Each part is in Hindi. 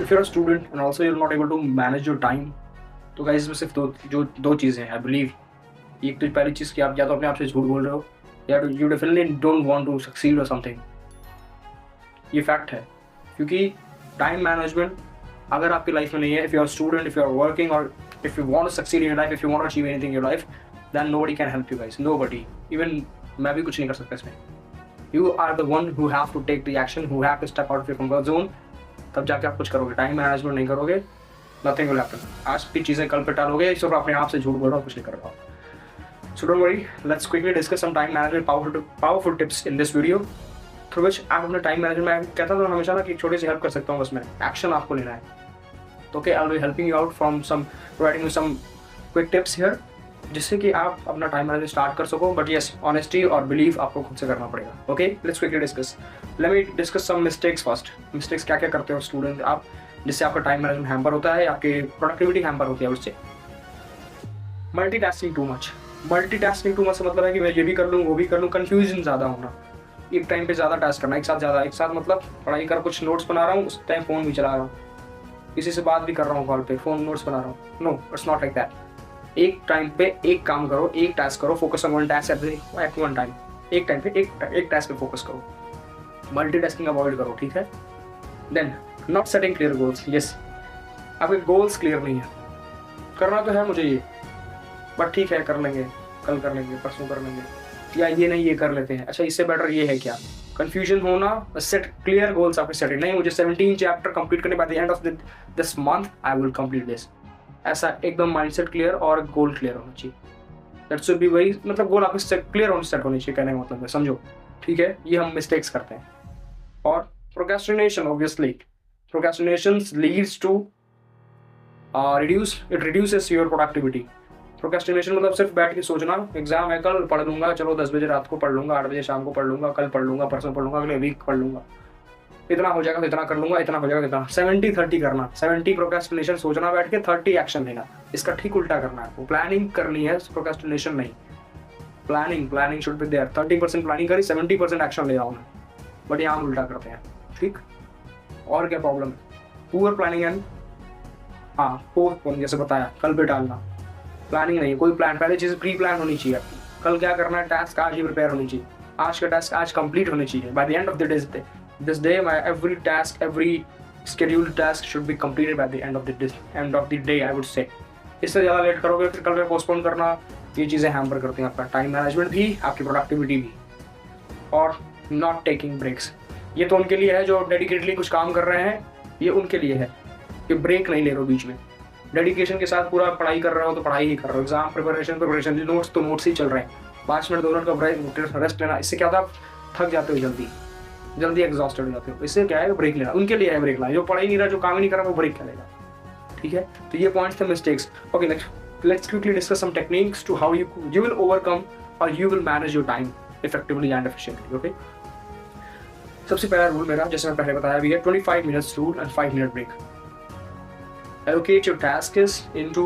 If you are student and also you are not able to manage your time, तो गाइस इसमें सिर्फ दो चीज़ें हैं आई बिलीव। एक तो पहली चीज़ कि आप या तो अपने आप से झूठ बोल रहे हो, या you definitely don't want to succeed और समथिंग। ये फैक्ट है, क्योंकि टाइम मैनेजमेंट अगर आपकी लाइफ में नहीं है, if you are student, if you are working, और if you want to succeed in your life, if you want to achieve anything in your life, then nobody can help you guys, nobody. Even मैं भी कुछ नहीं कर सकता इसमें। You are the one who have to take the action, who have to step out of your comfort zone, तब जाके आप कुछ करोगे। टाइम मैनेजमेंट नहीं करोगे, नथिंग विल हैपन। आज की चीज़ें कल पे टालोगे, सिर्फ अपने आप से झूठ बोल रहा हूँ, कुछ नहीं कर रहा हूँ। So don't worry, let's quickly discuss some time management powerful tips in this video, through which आप अपने टाइम मैनेजमेंट में कहता था हमेशा ना कि छोटी सी हेल्प कर सकता हूँ, बस मैं एक्शन आपको लेना है। तो okay, I will helping you out from some providing you some quick tips here, जिससे कि आप अपना टाइम मैनेजमेंट स्टार्ट कर सको। बट यस, ऑनेस्टी और बिलीव आपको खुद से करना पड़ेगा। Okay, let's quickly discuss. Let me discuss some mistakes first. Mistakes क्या क्या करते हो स्टूडेंट आप, जिससे आपका टाइम मैनेजमेंट हैम्पर होता है, आपकी प्रोडक्टिविटी हैम्पर होती है उससे। Multitasking too much. Multitasking too much मतलब है कि मैं ये भी कर लूँ वो भी कर लूँ, कन्फ्यूजन ज़्यादा होना, एक टाइम पे ज़्यादा टास्क करना, एक साथ मतलब पढ़ाई कर, कुछ नोट्स बना रहा हूँ, उस टाइम फ़ोन भी चला रहा हूँ, किसी से बात भी कर रहा हूँ कॉल पे, फ़ोन नोट्स बना रहा हूँ। No, it's not like that. एक टाइम पे एक काम करो, एक टास्क करो, focus on one task at one time. एक टाइम पे एक टास्क पे फोकस करो, मल्टीटास्किंग अवॉइड करो, ठीक है। Then not setting clear goals. Yes, आपके गोल्स क्लियर नहीं है। करना तो है मुझे ये, बट ठीक है कर लेंगे, कल कर लेंगे, परसों कर लेंगे, या ये नहीं ये कर लेते हैं, अच्छा इससे बेटर ये है क्या। कंफ्यूजन होना, सेट क्लियर गोल्स आपके सेट नहीं, मुझे 17 चैप्टर कंप्लीट करने bye the end of this month I will complete this. ऐसा एकदम माइंडसेट क्लियर और गोल क्लियर होना चाहिए। दैट शुड बी वही, मतलब गोल आपके सेट क्लियर होने सेट होनी चाहिए, कहने का मतलब है, समझो, ठीक है। ये हम मिस्टेक्स करते हैं। और procrastination, obviously procrastination leads to reduces your productivity. Procrastination मतलब सिर्फ बैठ के सोचना, एग्जाम है कल पढ़ लूंगा, चलो 10 बजे रात को पढ़ लूंगा, 8 बजे शाम को पढ़ लूंगा, कल पढ़ लूंगा, परसों पढ़ लूंगा, अगले वीक पढ़ लूंगा, इतना हो जाएगा तो इतना कर लूंगा, इतना हो जाएगा इतना। 70-30 करना, 70 प्रोक्रेस्टिनेशन सोचना बैठ के, 30 एक्शन लेना। इसका ठीक उल्टा करना है आपको, प्लानिंग करनी है, प्रोक्रेस्टिनेशन नहीं। Planning should be there. 30% planning करी, 70% एक्शन ले रहा हूँ मैं, बट यहाँ उल्टा करते हैं, ठीक। और क्या प्रॉब्लम है, पुअर प्लानिंग एंड पोस्टपोन, जैसे बताया कल पे डालना। प्लानिंग नहीं, कोई प्लान, पहले चीज़ प्री प्लान होनी चाहिए आपकी। कल क्या करना है, टास्क आज ही प्रिपेयर होनी चाहिए, आज का टास्क आज कंप्लीट होनी चाहिए। Bye the end of the this day my every task, every scheduled task should be completed by the end of the day, I would say। इससे ज़्यादा लेट करोगे फिर कल पे पोस्टपोन करना, ये चीज़ें हैम्पर करती हैं आपका टाइम मैनेजमेंट भी, आपकी प्रोडक्टिविटी भी। और नॉट टेकिंग ब्रेक्स, ये तो उनके लिए है जो डेडिकेटली कुछ काम कर रहे हैं, ये उनके लिए है कि ब्रेक नहीं ले रहे हो बीच में। डेडिकेशन के साथ पूरा पढ़ाई कर रहे हो तो पढ़ाई ही कर रहे हो, एग्जाम प्रिपरेशन, नोट्स तो नोट्स ही चल रहे हैं, 5 मिनट 2 मिनट का ब्रेक, रेस्ट लेना। इससे क्या होता है, थक जाते हो, जल्दी एग्जॉस्टेड हो जाते हो। इससे क्या है, ब्रेक लेना उनके लिए है, ब्रेक लेना। जो पढ़ ही नहीं रहा, जो काम ही नहीं कर रहा, वो ब्रेक करेगा, ठीक है। तो ये पॉइंट्स थे mistakes. Okay, let's quickly discuss some techniques to how you will overcome और you will manage your time effectively and efficiently. Okay, सबसे पहला रूल मेरा, जैसे मैं पहले बताया भी है, 25 minutes rule and 5 minute break. Allocate your tasks into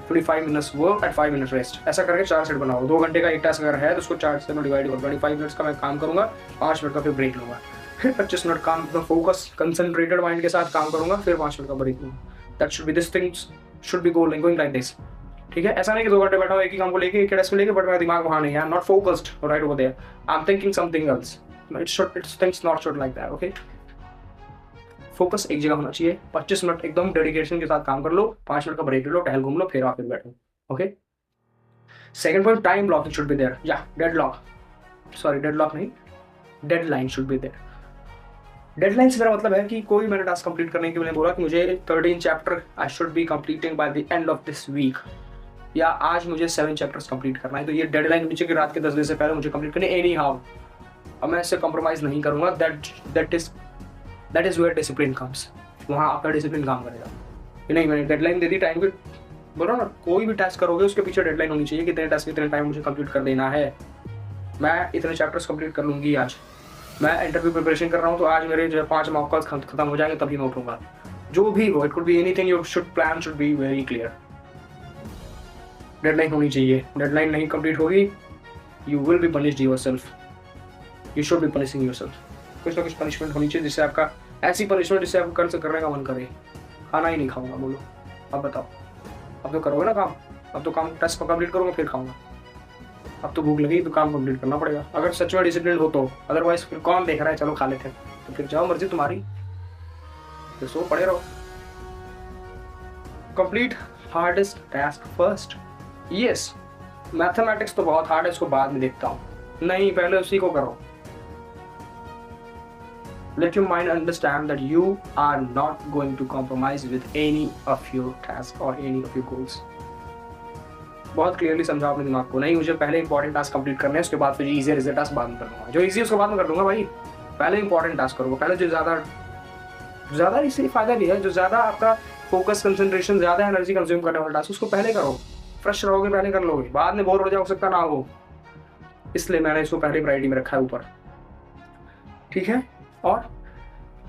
25 minutes work and 5 minutes rest। ऐसा करके 4 सेट बनाओ। 2 घंटे का एक टास्क अगर है तो उसको 4 से में डिवाइड करो। 25 मिनट्स का मैं काम करूंगा, 5 मिनट का फिर ब्रेक लूंगा, फिर 25 मिनट काम फोकस कंसंट्रेटेड माइंड के साथ काम करूंगा, फिर 5 मिनट का ब्रेक लूंगा। That should be this things should be going like this, ठीक है। ऐसा नहीं कि 2 घंटे बैठा हूँ एक ही काम को लेके, एक टास्क को लेके, बट मेरा दिमाग वहाँ नहीं है, not focused right over there, I am thinking something else. It's things not should like that. Okay, focus एक जगह होना चाहिए। 25 मिनट एकदम डेडिकेशन के साथ काम कर लो, 5 मिनट का ब्रेक ले लो, टहल घूम लो, फिर आकर बैठो। Okay, second point, time blocking should be there, या डेडलॉक नहीं, deadline should be there. Deadline से मेरा मतलब है कि कोई मैंने टास्क कंप्लीट करने के लिए बोला कि मुझे 13 chapter I should be completing by the end of this week, या आज मुझे 7 चैप्टर्स कंप्लीट करना है, तो ये डेडलाइन होनी चाहिए कि रात के 10 बजे से पहले मुझे कंप्लीट करनी एनी हाउ। अब मैं इससे कॉम्प्रोमाइज नहीं करूंगा। That is where discipline comes. वहाँ आपका डिसिप्लिन काम करेगा कि नहीं, मैंने डेडलाइन दे दी टाइम की, बोलो ना, कोई भी टास्क करोगे उसके पीछे डेडलाइन होनी चाहिए कि इतने टास्क इतने टाइम मुझे कंप्लीट कर देना है। मैं इतने चैप्टर्स कंप्लीट कर लूँगी आज। मैं इंटरव्यू प्रिपरेशन कर रहा हूँ तो आज मेरे जो 5 मॉक कॉल्स खत्म हो जाएंगे तभी मैं उठूँगा। जो भी हो, it could be anything, your plan should be very clear. Deadline होनी चाहिए। डेडलाइन नहीं कंप्लीट होगी, you will be punished yourself, you should be punishing yourself. कुछ ना कुछ पनिशमेंट होनी चाहिए जिससे आपका, ऐसी पनिशमेंट जिससे आपको करने का मन करे। खाना ही नहीं खाऊंगा, बोलो अब बताओ। अब तो करोगे ना काम, अब तो काम टेस्ट कंप्लीट करूंगा फिर खाऊंगा। अब तो भूख लगी तो काम कंप्लीट करना पड़ेगा, अगर सच में डिसिप्लिन हो तो। अदरवाइज फिर कौन देख रहा है, चलो खा लेते हैं, तो फिर जाओ मर्जी तुम्हारी, फिर सो पड़े रहो। Complete hardest task first. Yes, mathematics तो बहुत हार्ड है, इसको बाद में देखता हूँ। नहीं, पहले उसी को करो। Let your mind understand that you are not going to compromise with any of your tasks or any of your goals. बहुत क्लियरली समझाओ अपने दिमाग को, नहीं मुझे पहले इंपॉर्टेंट टास्क कंप्लीट करने हैं, उसके बाद फिर इजी इजी टास्क बाद में कर लूंगा। जो इजी है उसको बाद में कर लूंगा भाई, पहले इंपॉर्टेंट टास्क करो। पहले जो ज़्यादा इससे फायदा भी है, जो ज़्यादा आपका फोकस कंसंट्रेशन, ज़्यादा एनर्जी कंज्यूम करने वाला टास्क, उसको पहले करो। फ्रेश रहोगे, पहले कर लोगे, बाद में बोर हो जाओ, सकता ना हो, इसलिए मैंने इसको पहले प्रायोरिटी में रखा है ऊपर। ठीक है। और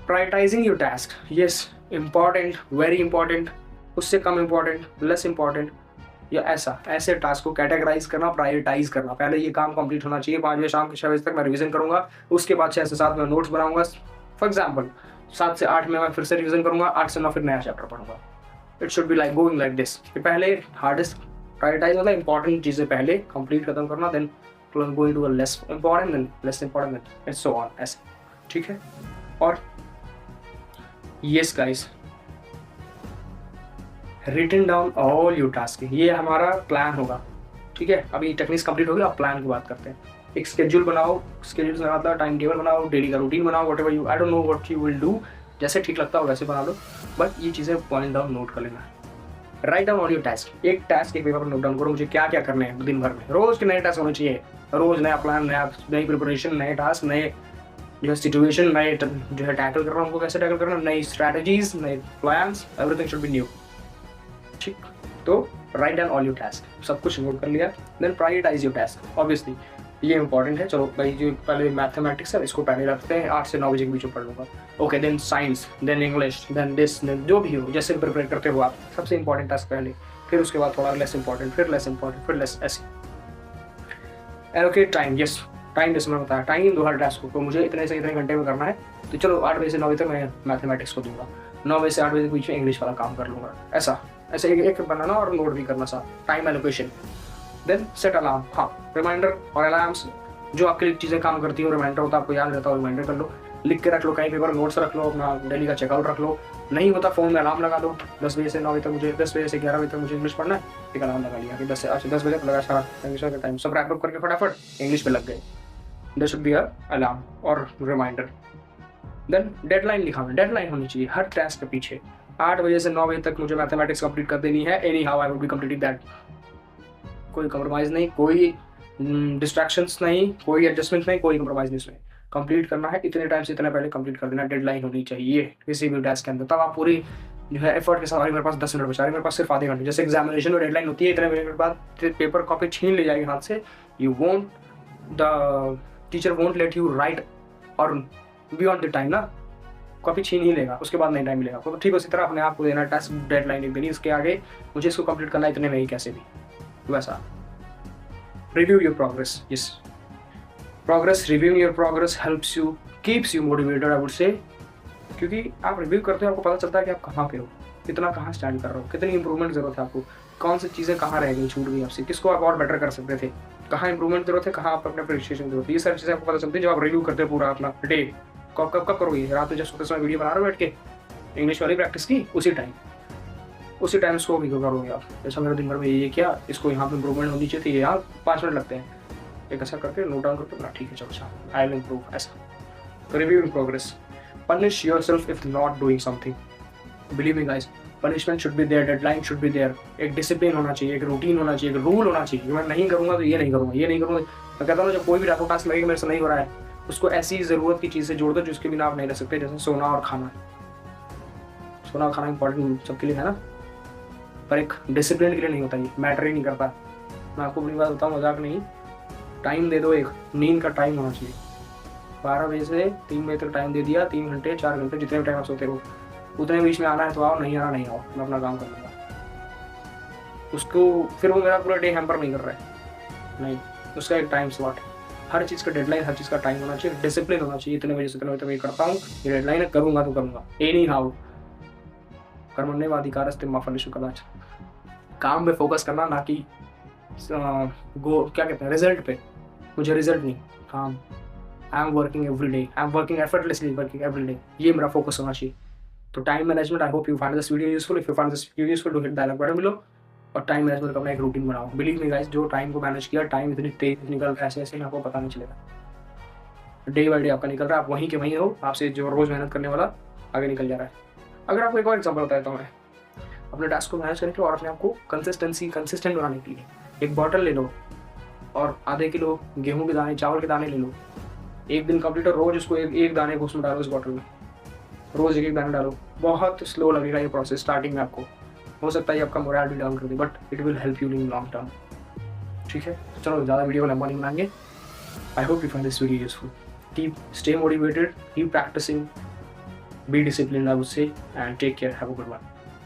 prioritising your task, yes, important, very important, उससे कम इंपॉर्टेंट, लेस इंपॉर्टेंट, या ऐसे टास्क को कैटेगराइज करना, प्रायोरिटाइज करना। पहले ये काम कंप्लीट होना चाहिए, 5 बजे शाम के 6 बजे तक मैं रिवीजन करूंगा, उसके बाद 6 से 7 में नोट्स बनाऊंगा। फॉर एग्जाम्पल 7 से 8 में मैं फिर से रिवीजन करूंगा, 8 से 9 फिर नया चैप्टर पढ़ूंगा। It should be like going like this. पहले हार्डेस्ट प्रायोरिटाइज मतलब इंपॉर्टेंट चीज़ें पहले कंप्लीट खत्म करना, then going to less important, then less important, and so on, ऐसे। ठीक है। और yes guys, written down all your task, ये हमारा प्लान होगा। ठीक है, अभी टेक्निक्स कंप्लीट हो गया, अब प्लान की बात करते हैं। एक स्केड्यूल बनाओ, स्केड्यूल से मतलब टाइम टेबल बनाओ, डेली का रूटीन बनाओ, whatever you, I don't know what you will do, जैसे ठीक लगता हो वैसे बना लो, बट ये चीज़ें पॉइंट डाउन नोट कर लेना। Right down all your task, एक पेपर पर नोट डाउन करो, मुझे क्या क्या करने हैं दिन भर में। रोज के नए टास्क होने चाहिए, रोज नया प्लान, नई प्रिपरेशन, नए टास्क, नए जो है सिचुएशन, नए जो है टैकल कर रहा हूँ, उनको कैसे टैकल करना, नई स्ट्रैटेजीज, नए plans, everything should be new. ठीक, तो write down all your task, सब कुछ नोट कर लिया, then prioritize your task. Obviously ये इंपॉर्टेंट है, चलो भाई जो पहले मैथमेटिक्स है इसको पहले रखते हैं, 8 से 9 बजे के बीच में पढ़ लूँगा। Okay, then science, then English, then this, then जो भी हो, जैसे प्रिपेयर करते हो आप, सबसे इंपॉर्टेंट टास्क पहले, फिर उसके बाद थोड़ा लेस इंपॉर्टेंट, फिर लेस इंपॉर्टेंट, फिर लेस, ऐसे। एलोकेट टाइम, यस, टाइम जैसे मैं बताया, टाइम दो हर टास्क को, मुझे इतने से इतने घंटे में करना है, तो चलो 8 बजे से 9 बजे तक मैं मैथमेटिक्स को दूंगा, 9 बजे से 8 बजे के बीच में इंग्लिश वाला काम कर लूँगा। ऐसा ऐसे एक बनाना और नोट भी करना साथ, time allocation. Then set alarm, हाँ, रिमाइंडर और अलार्म्स जो आपके लिए चीज़ें काम करती हो, रिमाइंडर होता है, आपको याद रहता हो, रिमाइंडर कर लो, लिख के रख लो, कहीं पेपर नोट्स रख लो, अपना डेली का चेकआउट रख लो, नहीं होता फ़ोन में अलार्म लगा दो, 10 बजे से 9 बजे तक मुझे, 10 बजे से 11 बजे तक मुझे इंग्लिश पढ़ना है, एक अलार्म लगा लिया कि 10 बजे तक लगा सारा इंग्लिश का टाइम, सब रैप अप करके फटाफट इंग्लिश पे लग गए। There should be a alarm और रिमाइंडर। देन डेडलाइन लिखाना, डेडलाइन होनी चाहिए हर टास्क के पीछे, 8 बजे से 9 बजे तक मुझे मैथमेटिक्स कंप्लीट कर देनी है, any how I will be completing that. कोई कंप्रोमाइज़ नहीं, कोई डिस्ट्रैक्शंस नहीं, कोई एडजस्टमेंट नहीं, कोई कंप्रोमाइज़ नहीं, इसमें कंप्लीट करना है, इतने टाइम से इतना पहले कंप्लीट कर देना, डेडलाइन होनी चाहिए किसी भी टास्क के अंदर, तब आप पूरी जो है एफर्ट के साथ, मेरे पास 10 मिनट बचा रहे, मेरे पास सिर्फ आधे घंटे, जैसे एग्जामिनेशन में डेडलाइन होती है, इतने मिनट बाद पेपर कॉपी छीन ले जाएगी हाथ से, you won't, the teacher won't let you right और बियॉन्ड द टाइम ना, कॉपी छीन ही लेगा, उसके बाद नहीं टाइम मिलेगा। तो ठीक उसी तरह अपने आप को देना टास्क डेडलाइन एक देनी, इसके आगे मुझे इसको कंप्लीट करना इतने में ही कैसे भी, वैसा। Review your progress, yes, progress, reviewing your progress helps you, keeps you motivated, I would say, क्योंकि आप रिव्यू करते हो, आपको पता चलता है कि आप कहाँ पे हो, कितना कहाँ स्टैंड कर रहे हो, कितनी इंप्रूवमेंट जरूरत है आपको, कौन सी चीज़ें कहाँ रह गई, छूट गई आपसे, किसको आप और बेटर कर सकते थे, कहाँ इंप्रूवमेंट जरूरत है, कहाँ आप अपने अप्रिशिएशन जरूरत है, ये सारी चीज़ें आपको पता चलती है जब आप रिव्यू करते हो पूरा अपना डे। कब कब कब करोगे, रात में जब सोते समय वीडियो बना रहे हो बैठ के इंग्लिश वाली प्रैक्टिस की, उसी टाइम इसको भी करोगे आप। जैसा मेरा दिन भर में ये क्या, इसको यहाँ पे इंप्रूवमेंट होनी चाहिए थी, यहाँ 5 मिनट लगते हैं, एक ऐसा करके नोट डाउन करके ना, ठीक है चलो अच्छा, आई विल इंप्रूव, ऐसा। तो review in progress, punish yourself if not doing something, believe me guys, punishment should be there, deadline should be there, एक डिसिप्लिन होना चाहिए, एक रूटीन होना चाहिए, एक रूल होना चाहिए, मैं नहीं करूँगा तो ये नहीं करूँगा, ये नहीं करूँगा। मैं कहता हूँ जब कोई भी टास्क लगे मेरे से नहीं हो रहा है, उसको ऐसी ज़रूरत की चीज़ से जोड़ दो जिसके बिना आप नहीं रह सकते, जैसे सोना और खाना। सोना और खाना इंपॉर्टेंट सबके लिए है ना, पर एक डिसिप्लिन के लिए नहीं होता, ये मैटर ही नहीं करता। मैं आपको अपनी बात बताऊँ, मजाक नहीं, टाइम दे दो, एक नींद का टाइम होना चाहिए, 12 बजे से 3 बजे तक टाइम दे दिया, 3 घंटे 4 घंटे जितने भी टाइम आप सोते हो, उतने बीच में आना है तो आओ, नहीं आना नहीं आओ, मैं अपना काम कर लूँगा। उसको फिर वो मेरा पूरा डे हैम्पर नहीं कर रहा है, नहीं, उसका एक टाइम स्लॉट है, हर चीज़ का डेडलाइन, हर चीज़ का टाइम होना चाहिए, डिसिप्लिन होना चाहिए, इतने बजे से इतने बजे तक मैं करता हूँ, ये डेडलाइन है, करूँगा तो करूँगा, एनी हाउ, कर्मण्येवाधिकारस्ते मा फलेषु कदाचन। काम में फोकस करना, ना कि क्या कहते हैं रिजल्ट पे। मुझे रिजल्ट नहीं, काम। I am working every day, I am working effortlessly, working every day, ये मेरा फोकस होना चाहिए। तो time management, I hope you find this video useful. If you find this video useful, to hit the like button below और टाइम मैनेजमेंट का अपना एक रूटीन बनाओ। बिलीव मी गाइस, जो टाइम को मैनेज किया, टाइम इतनी तेज निकल रहा है ऐसे ऐसे, आपको पता नहीं चलेगा। डे बाई डे आपका निकल रहा है, आप वहीं के वहीं हो, आपसे जो रोज मेहनत करने वाला आगे निकल जा रहा है। अगर आपको एक और एग्जाम्पल बताता हूँ मैं अपने टास्क को मैनेज करने के और अपने आप को कंसिस्टेंट बनाने के लिए। एक बॉटल ले लो और आधे किलो गेहूं के दाने, चावल के दाने ले लो। एक दिन कंप्लीट और रोज उसको एक दाने को उसमें डालो, उस बॉटल में रोज एक दाना डालो। बहुत स्लो लगेगा ये प्रोसेस स्टार्टिंग में आपको, हो सकता है आपका मोरल भी डाउन कर दे, but it will help you in long term. ठीक है, तो चलो ज़्यादा वीडियो को लंबा नहीं बनाएंगे। I hope you find this video useful. Stay motivated, keep practicing, be discipline, I would say, and take care. Have a good one.